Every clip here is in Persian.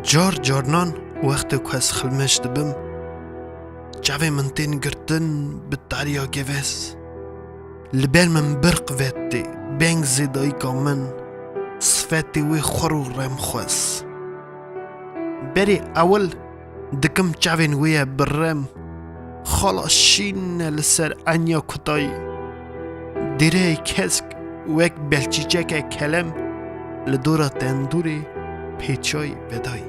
جار جارنان وقت که از خلمش دبم جاوی من تین گرتن به دریا گوز لبر من برق ویدی بینگ زیدایی که من صفتی وی خورو رم خوز بری اول دکم جاوین وی برم خالا شین لسر انیا کتای دیره کسک وک بلچیچه که کلم لدورا تندوری پیچای بدای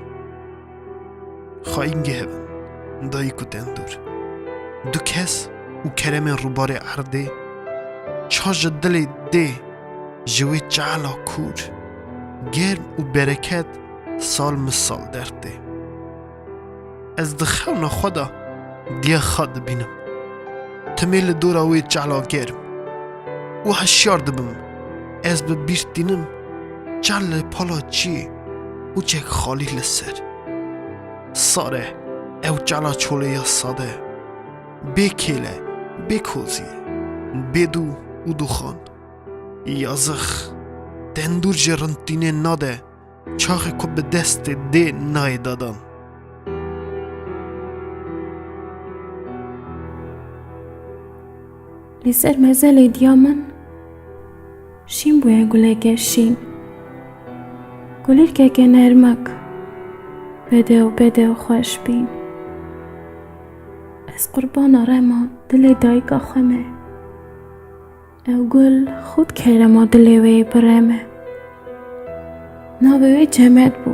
خواهیم گهون دایی که تندور دو کس او کرم روبار عرده چاج دل ده جوی جعلا کور گرم و برکت سال مثال درده از دخون خدا دیا خود بینم تمیل دورا وی جعلا گرم و هشیار دبم از ببیرتینم جعل پالا چی و چک خالی لسر ساره او جعلا چوله یا ساده بکیله بکوزی بدو و دوخان یازخ تندور جرنتینه ناده چاخه که به دست ده نای دادن لسر مزل دیامن شین بویا گله شین گلیر که نرمک بده و خوش بین از قربان رما دل دایگا خمه او گل خود که ما دل وی برمه ناوی جمعت بو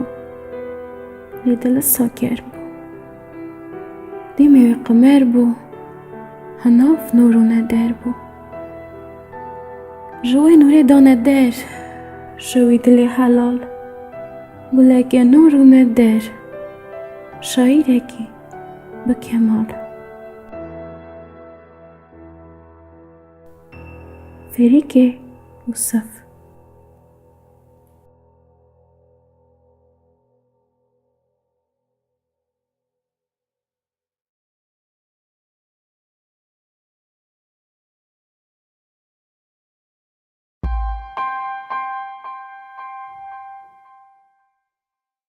لی دل ساکر بو دیمی قمر بو هناف نورونه در بو جوی نوری دانه در جوی دل حلال گلگه نورونه در شایرکی به کمال فریک یوسف